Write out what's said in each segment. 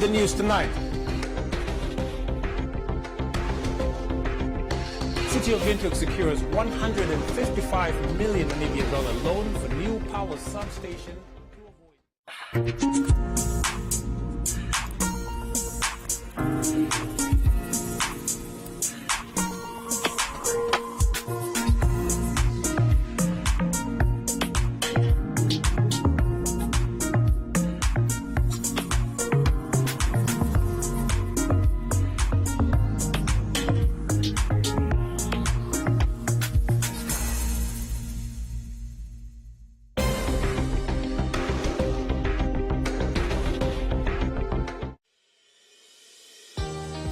the news tonight. City of Windhoek secures $155 million Namibian loan for new power substation to avoid.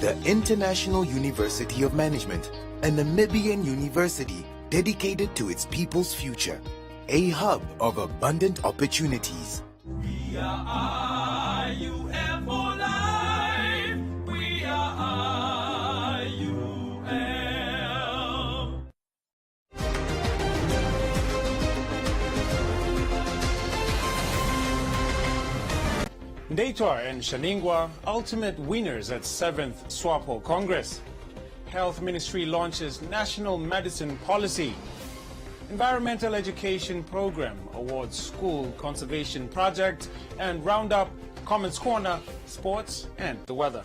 The International University of Management, a Namibian university dedicated to its people's future, a hub of abundant opportunities. We are IUM for life. We are IUM. Ndaitwa and Shaningwa, ultimate winners at 7th SWAPO Congress. Health Ministry launches National Medicine Policy. Environmental Education Program awards School Conservation Project, and Roundup, Comments Corner, Sports and the weather.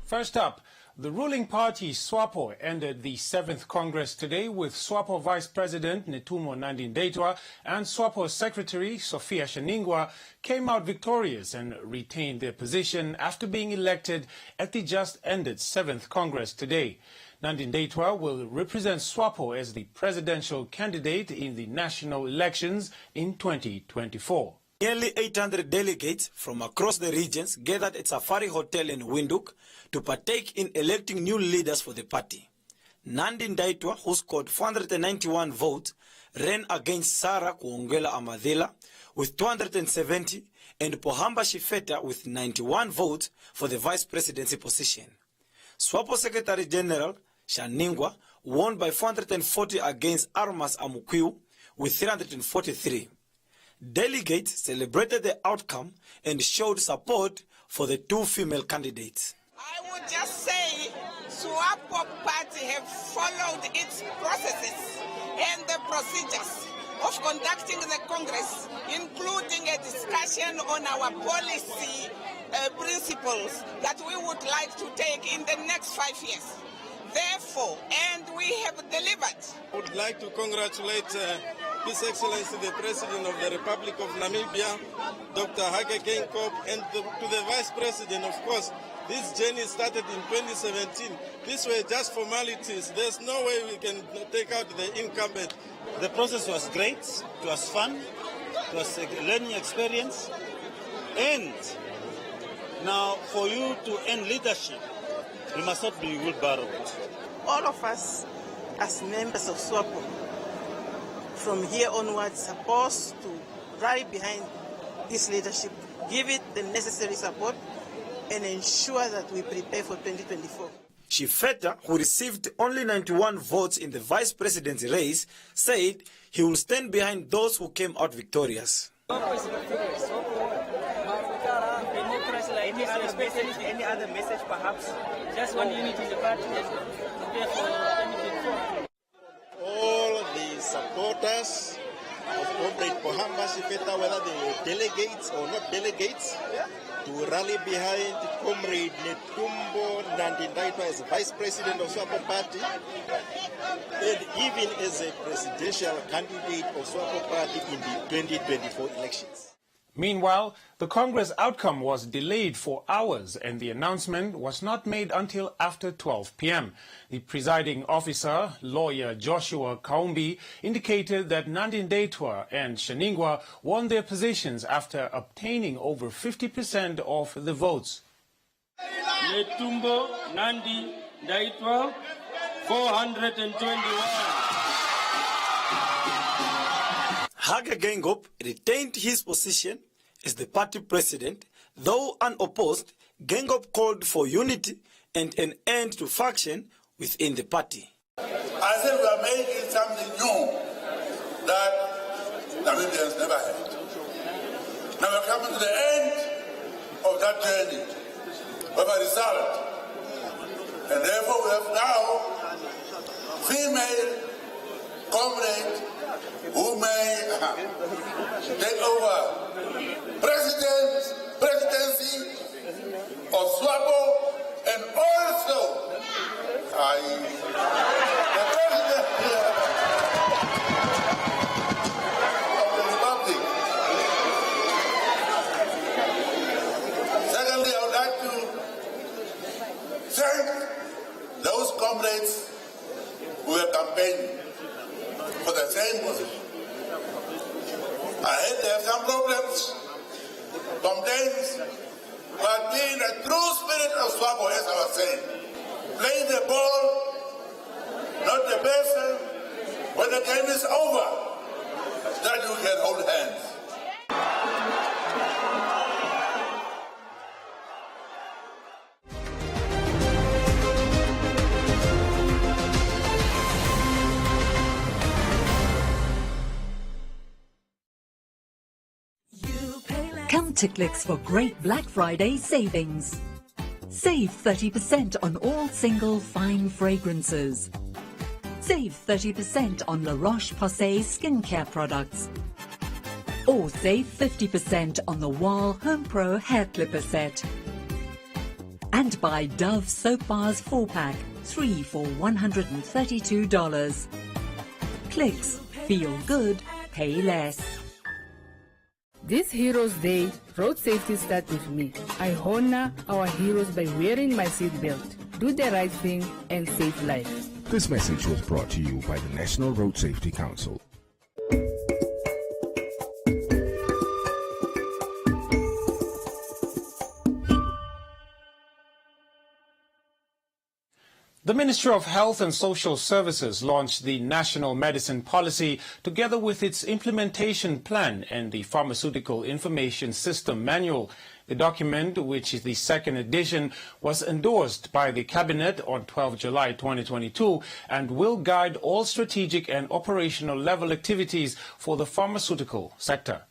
First up, the ruling party SWAPO ended the 7th Congress today with SWAPO Vice President Netumo Nandi-Ndaitwa and SWAPO Secretary Sophia Shaningwa came out victorious and retained their position after being elected at the just ended 7th Congress today. Nandi-Ndaitwa will represent SWAPO as the presidential candidate in the national elections in 2024. Nearly 800 delegates from across the regions gathered at Safari Hotel in Windhoek to partake in electing new leaders for the party. Nandi-Ndaitwa, who scored 491 votes, ran against Sarah Kuongela Amadila with 270 and Pohamba Shifeta with 91 votes for the vice presidency position. SWAPO Secretary General Shaningwa won by 440 against Armas Amukwiu with 343. Delegates celebrated the outcome and showed support for the two female candidates. I would just say SWAPO party have followed its processes and the procedures of conducting the Congress, including a discussion on our policy principles that we would like to take in the next 5 years. Therefore, and we have delivered. I would like to congratulate His Excellency the President of the Republic of Namibia, Dr. Hage Geingob, and to the Vice President, of course. This journey started in 2017. These were just formalities. There's no way we can take out the incumbent. The process was great. It was fun. It was a learning experience. And now for you to end leadership, you must not be wheelbarrowed. All of us as members of SWAPO from here onwards supposed to rally behind this leadership, give it the necessary support and ensure that we prepare for 2024. Shifeta, who received only 91 votes in the vice presidency race, said he will stand behind those who came out victorious. Any other message perhaps? Just one unity in the party and prepare for anything. All the supporters of Comrade Pohamba Shifeta, whether they were delegates or not delegates, to rally behind Comrade Netumo Nandi-Ndaitwa as Vice President of SWAPO Party, and even as a presidential candidate of SWAPO Party in the 2024 elections. Meanwhile, the Congress outcome was delayed for hours and the announcement was not made until after 12 p.m. The presiding officer, lawyer Joshua Kaumbi, indicated that Nandi-Ndaitwa and Shaningwa won their positions after obtaining over 50% of the votes. Netumbo Nandi-Ndaitwa, 421. Hage Geingob retained his position as the party president. Though unopposed, Geingob called for unity and an end to faction within the party. I said we are making something new. that Namibians never had. Now we're coming to the end of that journey of a result. And therefore we have now female comrades who may take over presidency of SWAPO and also the president of the Republic. Secondly, I would like to thank those comrades who are campaigning for the same position. I hate they have some problems, complaints, but in the true spirit of SWAPO, as I was saying, play the ball, not the person. When the game is over, that you can hold hands. Come to Clicks for great Black Friday savings. Save 30% on all single fine fragrances. Save 30% on La Roche-Posay skincare products. Or save 50% on the Wahl Home Pro hair clipper set. And buy Dove soap bars 4-pack, 3 for $132. Clicks. Feel good. Pay less. This Heroes Day, road safety starts with me. I honor our heroes by wearing my seatbelt, do the right thing, and save lives. This message was brought to you by the National Road Safety Council. The Ministry of Health and Social Services launched the National Medicine Policy together with its implementation plan and the Pharmaceutical Information System Manual. The document, which is the second edition, was endorsed by the Cabinet on 12 July 2022 and will guide all strategic and operational level activities for the pharmaceutical sector.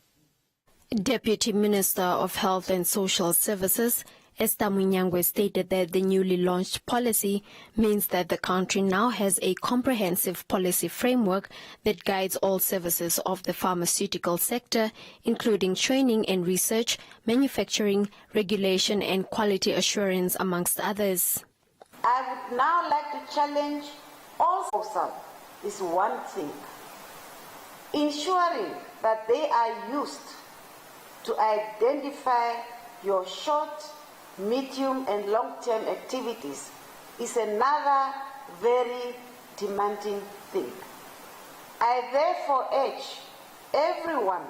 Deputy Minister of Health and Social Services Esther Munyangwe stated that the newly launched policy means that the country now has a comprehensive policy framework that guides all services of the pharmaceutical sector, including training and research, manufacturing, regulation and quality assurance, amongst others. I would now like to challenge all of is one thing: ensuring that they are used to identify your short, medium and long-term activities is another very demanding thing. I therefore urge everyone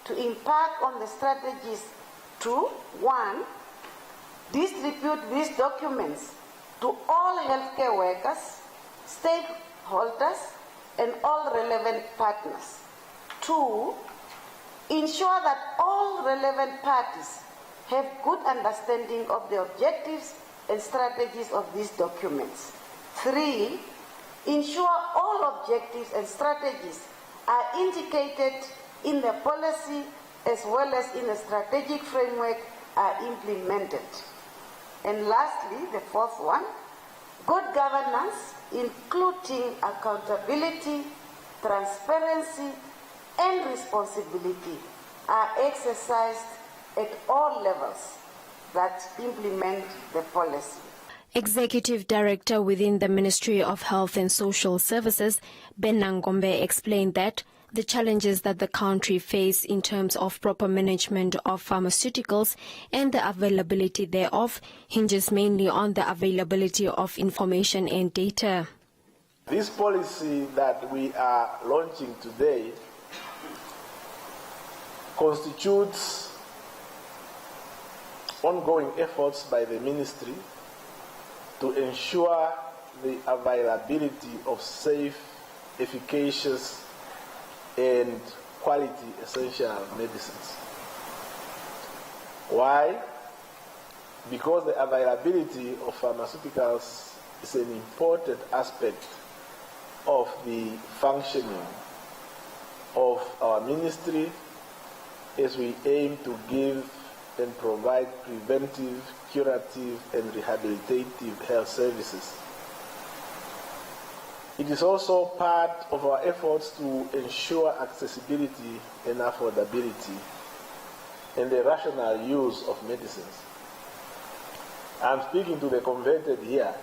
to embark on the strategies to 1. Distribute these documents to all healthcare workers, stakeholders and all relevant partners. 2. Ensure that all relevant parties have good understanding of the objectives and strategies of these documents. 3. Ensure all objectives and strategies are indicated in the policy as well as in the strategic framework are implemented. And lastly, the 4th one, good governance, including accountability, transparency, and responsibility, are exercised at all levels that implement the policy. Executive Director within the Ministry of Health and Social Services, Ben Nangombe, explained that the challenges that the country face in terms of proper management of pharmaceuticals and the availability thereof hinges mainly on the availability of information and data. This policy that we are launching today constitutes ongoing efforts by the ministry to ensure the availability of safe, efficacious, and quality essential medicines. Why? Because the availability of pharmaceuticals is an important aspect of the functioning of our ministry as we aim to give and provide preventive, curative, and rehabilitative health services. It is also part of our efforts to ensure accessibility and affordability and the rational use of medicines. I'm speaking to the converted here.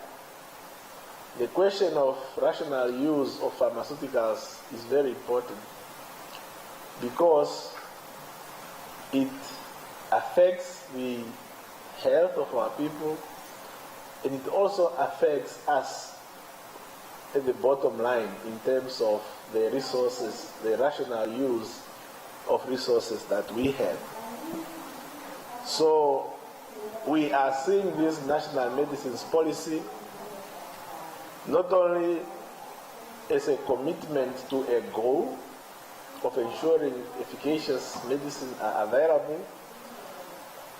The question of rational use of pharmaceuticals is very important because it affects the health of our people, and it also affects us at the bottom line in terms of the resources, the rational use of resources that we have. So we are seeing this national medicines policy not only as a commitment to a goal of ensuring efficacious medicine are available,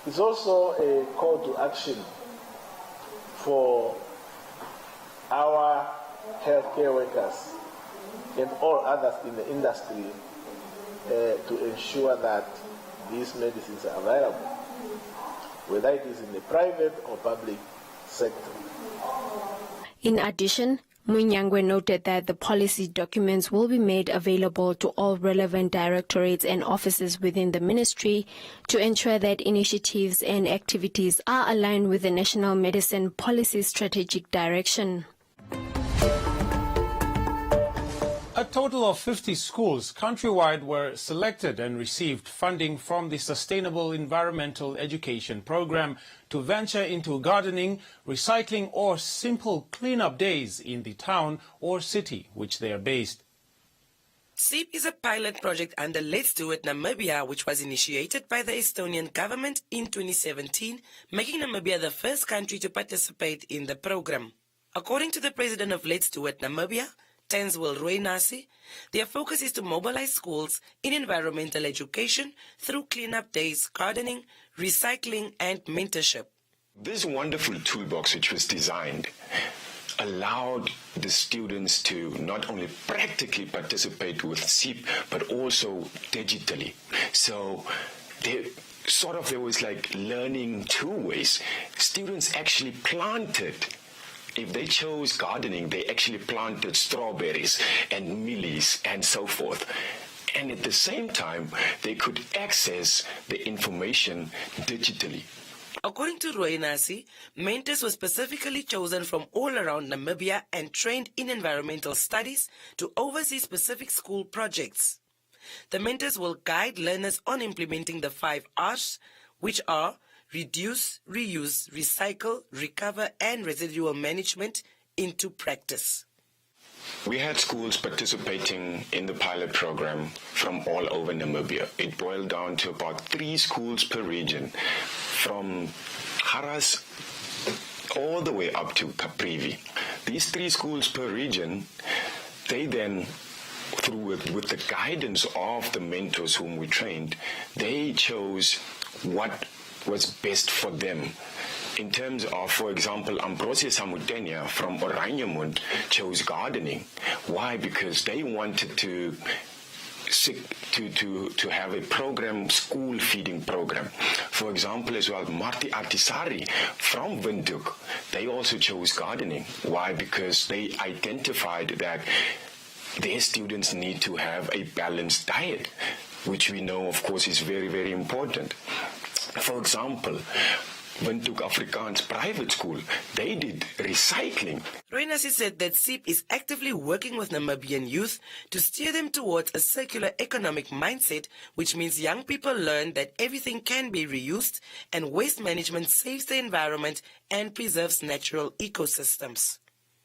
it's also a call to action for our healthcare workers and all others in the industry to ensure that these medicines are available, whether it is in the private or public sector. In addition, Munyangwe noted that the policy documents will be made available to all relevant directorates and offices within the ministry to ensure that initiatives and activities are aligned with the National Medicine Policy strategic direction. A total of 50 schools countrywide were selected and received funding from the Sustainable Environmental Education Program to venture into gardening, recycling or simple cleanup days in the town or city which they are based. SEEP is a pilot project under Let's Do It Namibia, which was initiated by the Estonian government in 2017, making Namibia the first country to participate in the program. According to the president of Let's Do It Namibia, Tenzwil Rooinasi, their focus is to mobilize schools in environmental education through cleanup days, gardening, recycling and mentorship. This wonderful toolbox which was designed allowed the students to not only practically participate with SEEP but also digitally. So there was like learning two ways. Students actually planted. If they chose gardening, they actually planted strawberries and millies and so forth. And at the same time, they could access the information digitally. According to Rooinasi, mentors were specifically chosen from all around Namibia and trained in environmental studies to oversee specific school projects. The mentors will guide learners on implementing the 5 R's, which are reduce, reuse, recycle, recover, and residual management into practice. We had schools participating in the pilot program from all over Namibia. It boiled down to about 3 schools per region, from Haras all the way up to Caprivi. These 3 schools per region, they then, with the guidance of the mentors whom we trained, they chose what was best for them. In terms of, for example, Ambrosius Samutenia from Oraniamund chose gardening. Why? Because they wanted to have a program, school feeding program. For example, as well, Marti Artisari from Windhoek, they also chose gardening. Why? Because they identified that their students need to have a balanced diet, which we know, of course, is very, very important. For example, Windhoek Afrikaans private school, they did recycling. Rooinasi said that SEEP is actively working with Namibian youth to steer them towards a circular economic mindset, which means young people learn that everything can be reused and waste management saves the environment and preserves natural ecosystems.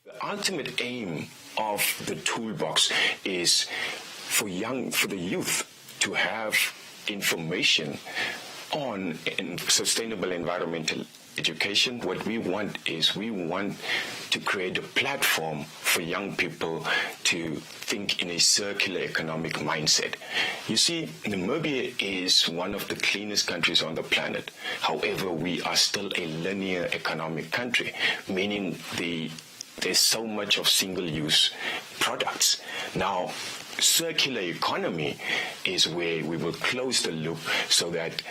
The ultimate aim of the toolbox is for the youth to have information on sustainable environmental education. What we want is to create a platform for young people to think in a circular economic mindset. You see, Namibia is one of the cleanest countries on the planet. However, we are still a linear economic country, meaning there's so much of single-use products. Now, circular economy is where we will close the loop so that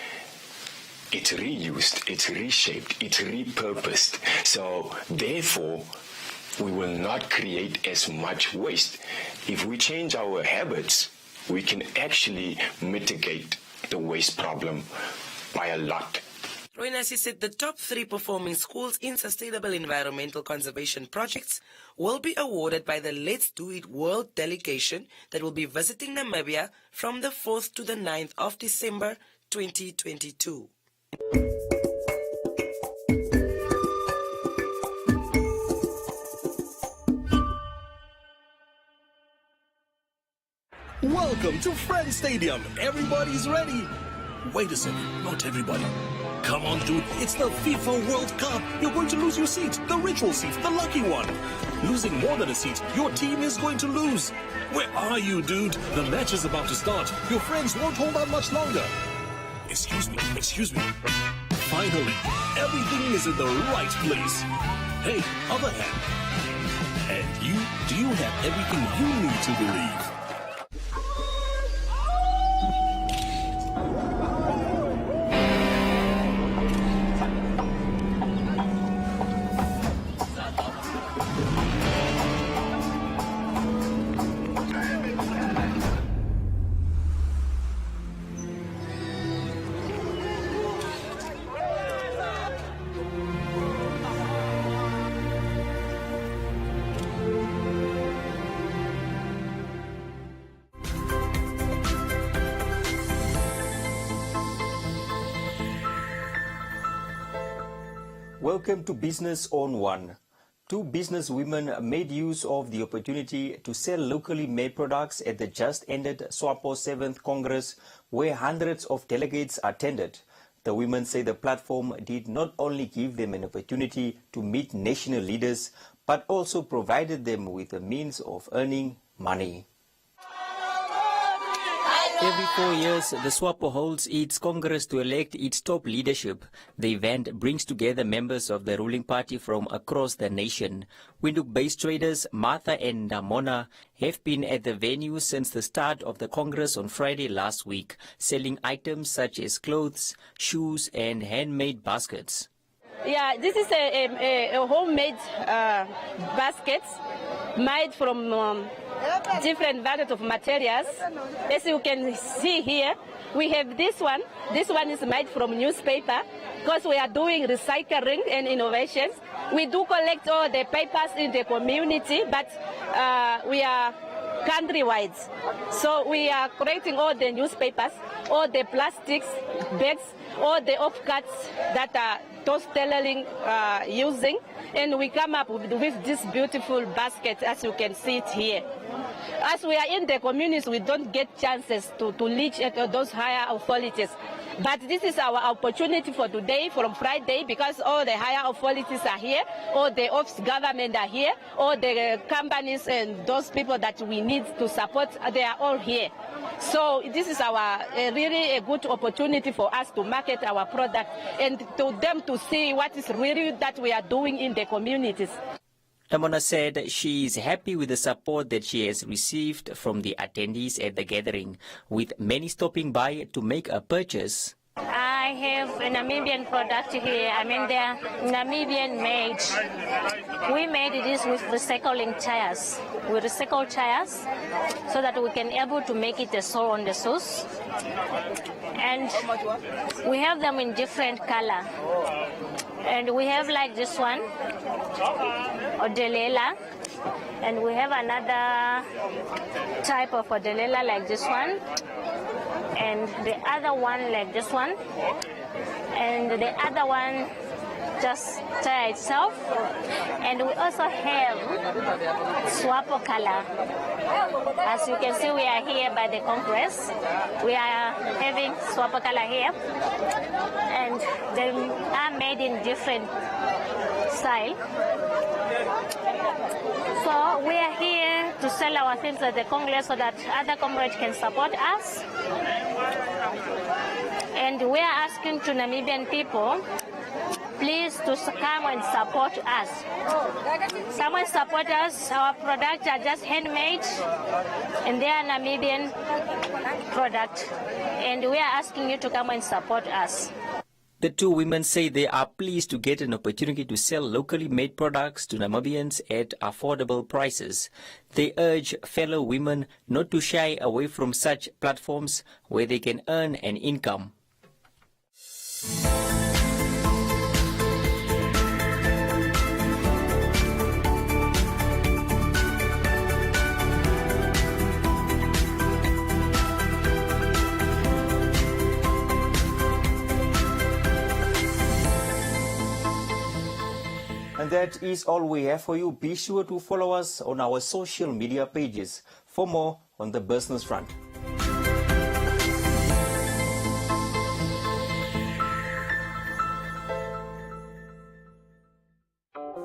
it's reused, it's reshaped, it's repurposed. So therefore, we will not create as much waste. If we change our habits, we can actually mitigate the waste problem by a lot. Roinasi said the top 3 performing schools in sustainable environmental conservation projects will be awarded by the Let's Do It World delegation that will be visiting Namibia from the 4th to the 9th of December 2022. Welcome to Friends Stadium. Everybody's ready. Wait a second, not everybody. Come on, dude. It's the FIFA World Cup. You're going to lose your seat. The ritual seat, the lucky one. Losing more than a seat, your team is going to lose. Where are you, dude? The match is about to start. Your friends won't hold on much longer. Excuse me. Finally, everything is in the right place. Hey, other hand. And you, do you have everything you need to believe? Welcome to Business on One. 2 business women made use of the opportunity to sell locally made products at the just ended SWAPO 7th Congress, where hundreds of delegates attended. The women say the platform did not only give them an opportunity to meet national leaders, but also provided them with a means of earning money. Every 4 years, the SWAPO holds its Congress to elect its top leadership. The event brings together members of the ruling party from across the nation. Windhoek-based traders Martha and Namona have been at the venue since the start of the Congress on Friday last week, selling items such as clothes, shoes and handmade baskets. Yeah, this is a homemade basket made from different varieties of materials. As you can see here, we have this one. This one is made from newspaper because we are doing recycling and innovations. We do collect all the papers in the community, but we are countrywide. So we are collecting all the newspapers, all the plastics, bags, all the offcuts that are those tailoring using, and we come up with this beautiful basket as you can see it here. As we are in the communities, we don't get chances to reach at those higher authorities. But this is our opportunity for today, from Friday, because all the higher authorities are here, all the office government are here, all the companies and those people that we need to support, they are all here. So this is our really a good opportunity for us to market our product and to them to see what is really that we are doing in the communities. Namona said she is happy with the support that she has received from the attendees at the gathering, with many stopping by to make a purchase. I have a Namibian product here. I mean, they're Namibian made. We made this with recycling tires. We recycle tires so that we can able to make it a sole on the shoes. And we have them in different color. And we have like this one, Odelela. And we have another type of Odelela like this one. And the other one like this one, and the other one just tire itself. And we also have SWAPO color. As you can see, we are here by the Congress. We are having SWAPO color here, and they are made in different style. So we are here to sell our things at the Congress so that other comrades can support us. And we are asking to Namibian people please to come and support us. Come and support us. Our products are just handmade and they are Namibian products. And we are asking you to come and support us. The two women say they are pleased to get an opportunity to sell locally made products to Namibians at affordable prices. They urge fellow women not to shy away from such platforms where they can earn an income. And that is all we have for you. Be sure to follow us on our social media pages for more on the business front.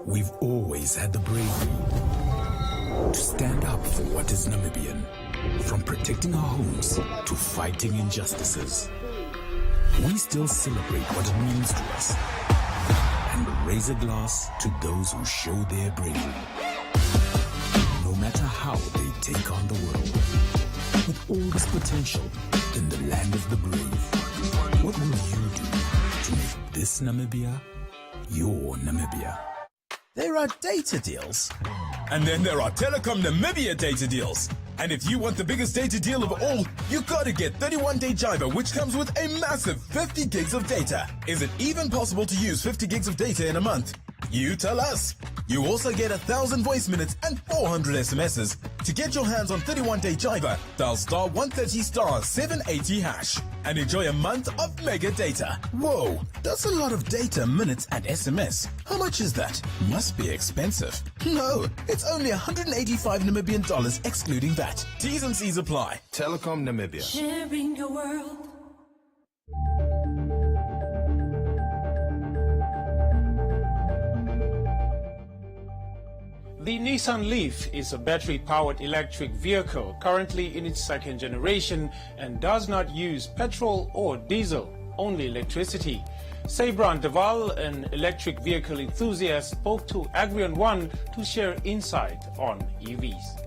We've always had the bravery to stand up for what is Namibian, from protecting our homes to fighting injustices. We still celebrate what it means to us and raise a glass to those who show their bravery. No matter how they take on the world, with all this potential in the land of the brave, what will you do to make this Namibia your Namibia? There are data deals, and then there are Telecom Namibia data deals. And if you want the biggest data deal of all, you gotta get 31-day Jiva, which comes with a massive 50 gigs of data. Is it even possible to use 50 gigs of data in a month? You tell us. You also get 1,000 voice minutes and 400 SMSs. To get your hands on 31-day Jiva, dial star 130 star 780 hash and enjoy a month of mega data. Whoa, that's a lot of data, minutes and SMS. How much is that? Must be expensive. No, it's only 185 Namibian dollars excluding VAT. T's and C's apply. Telecom Namibia. Sharing your world. The Nissan Leaf is a battery-powered electric vehicle currently in its second generation and does not use petrol or diesel, only electricity. Sabran Deval, an electric vehicle enthusiast, spoke to Agrion One to share insight on EVs.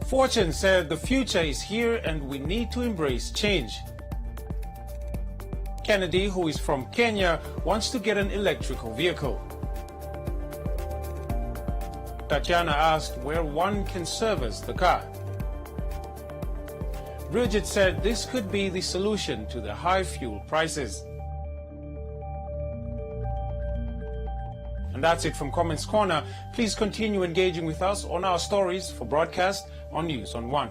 Fortune said the future is here and we need to embrace change. Kennedy, who is from Kenya, wants to get an electrical vehicle. Tatiana asked where one can service the car. Bridget said this could be the solution to the high fuel prices. And that's it from Comments Corner. Please continue engaging with us on our stories for broadcast on News on One.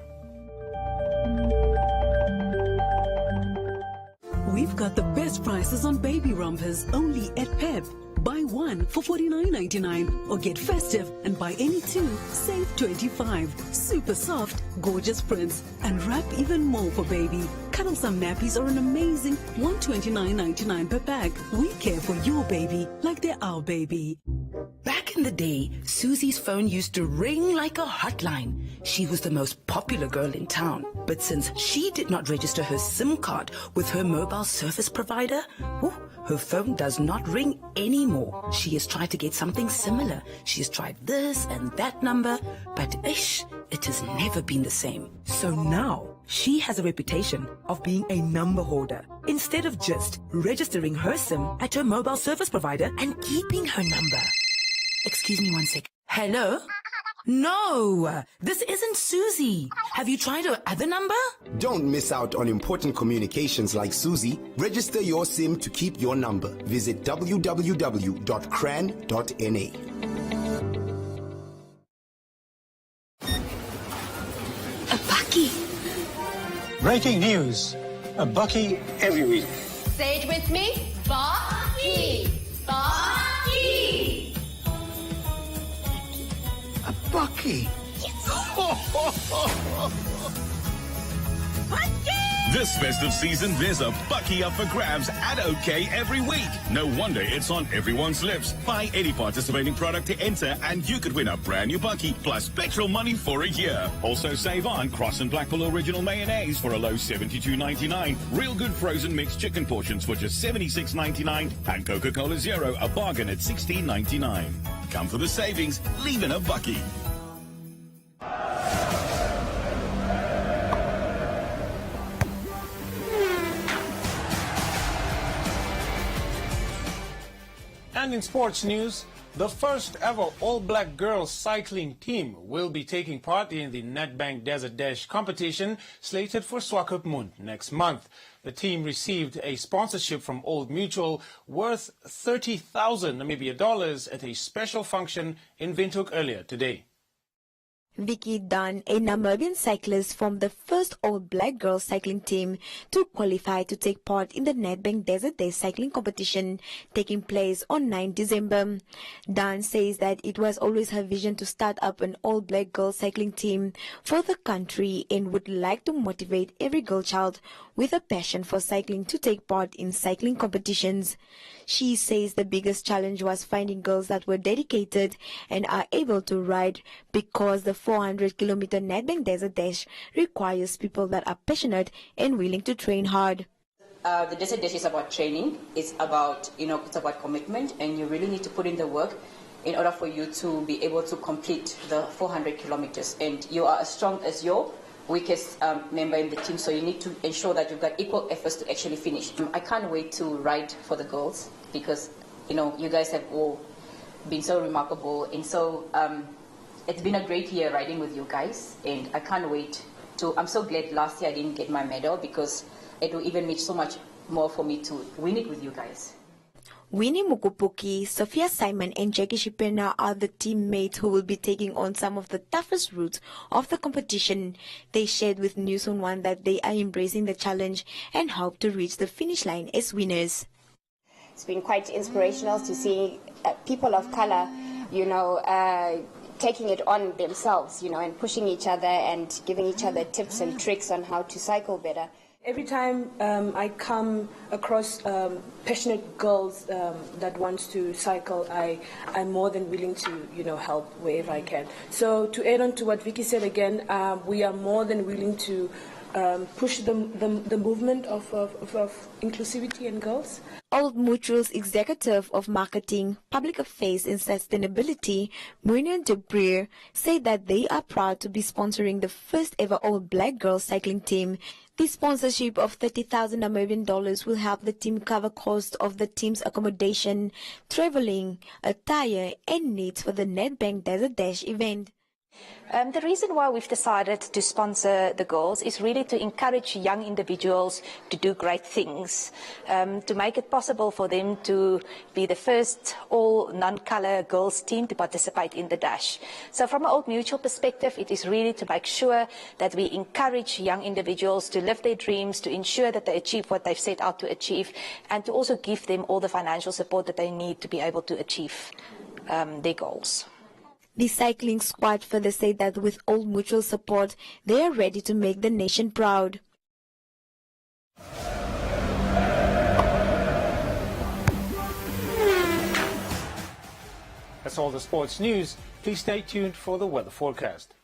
We've got the best prices on baby rompers only at Pep. Buy one for $49.99 or get festive and buy any two, save $25. Super soft, gorgeous prints and wrap even more for baby. Cuddle some nappies are an amazing $129.99 per bag. We care for your baby like they're our baby. Back in the day, Susie's phone used to ring like a hotline. She was the most popular girl in town. But since she did not register her SIM card with her mobile service provider, her phone does not ring anymore. She has tried to get something similar. She has tried this and that number, but it has never been the same. So now, she has a reputation of being a number hoarder. Instead of just registering her SIM at her mobile service provider and keeping her number. Excuse me one sec. Hello? No, this isn't Susie. Have you tried her other number? Don't miss out on important communications like Susie. Register your SIM to keep your number. Visit www.cran.na. A bucky. Breaking news. A bucky every week. Say it with me. Bucky. Bucky. A bucky. Bucky! This festive season, there's a bucky up for grabs at OK every week. No wonder it's on everyone's lips. Buy any participating product to enter and you could win a brand new bucky plus petrol money for a year. Also save on Cross and Black Bull Original Mayonnaise for a low $72.99. Real Good frozen mixed chicken portions for just $76.99. And Coca-Cola Zero, a bargain at $16.99. Come for the savings, leave in a bucky. And in sports news, the first ever all-black girls cycling team will be taking part in the Nedbank Desert Dash competition slated for Swakopmund next month. The team received a sponsorship from Old Mutual worth 30,000 Namibia dollars at a special function in Windhoek earlier today. Vicky Dunn, a Namibian cyclist, formed the first all-black girls cycling team to qualify to take part in the Nedbank Desert Day cycling competition taking place on 9 December. Dunn says that it was always her vision to start up an all-black girls cycling team for the country and would like to motivate every girl child with a passion for cycling to take part in cycling competitions. She says the biggest challenge was finding girls that were dedicated and are able to ride because the 400-kilometer Nedbank Desert Dash requires people that are passionate and willing to train hard. The Desert Dash is about training. It's about, it's about commitment, and you really need to put in the work in order for you to be able to complete the 400 kilometers. And you are as strong as your weakest member in the team, so you need to ensure that you've got equal efforts to actually finish. I can't wait to ride for the girls because, you guys have all been so remarkable, and so it's been a great year riding with you guys, and I can't wait to. I'm so glad last year I didn't get my medal because it will even mean so much more for me to win it with you guys. Winnie Mukupuki, Sophia Simon and Jackie Shipena are the teammates who will be taking on some of the toughest routes of the competition. They shared with News on One that they are embracing the challenge and hope to reach the finish line as winners. It's been quite inspirational to see people of color, taking it on themselves, and pushing each other and giving each other tips and tricks on how to cycle better. Every time I come across passionate girls that want to cycle, I'm more than willing to, help wherever I can. So to add on to what Vicky said again, we are more than willing to push the movement of inclusivity in girls. Old Mutual's Executive of Marketing, Public Affairs and Sustainability, Mounian de Breer, said that they are proud to be sponsoring the first ever all-black girls cycling team. The sponsorship of 30,000 Namibian dollars will help the team cover costs of the team's accommodation, traveling, attire and needs for the Nedbank Desert Dash event. The reason why we've decided to sponsor the girls is really to encourage young individuals to do great things, to make it possible for them to be the first all non-colour girls team to participate in the dash. So from an Old Mutual perspective, it is really to make sure that we encourage young individuals to live their dreams, to ensure that they achieve what they've set out to achieve, and to also give them all the financial support that they need to be able to achieve their goals. The cycling squad further said that with Old Mutual support, they are ready to make the nation proud. That's all the sports news. Please stay tuned for the weather forecast.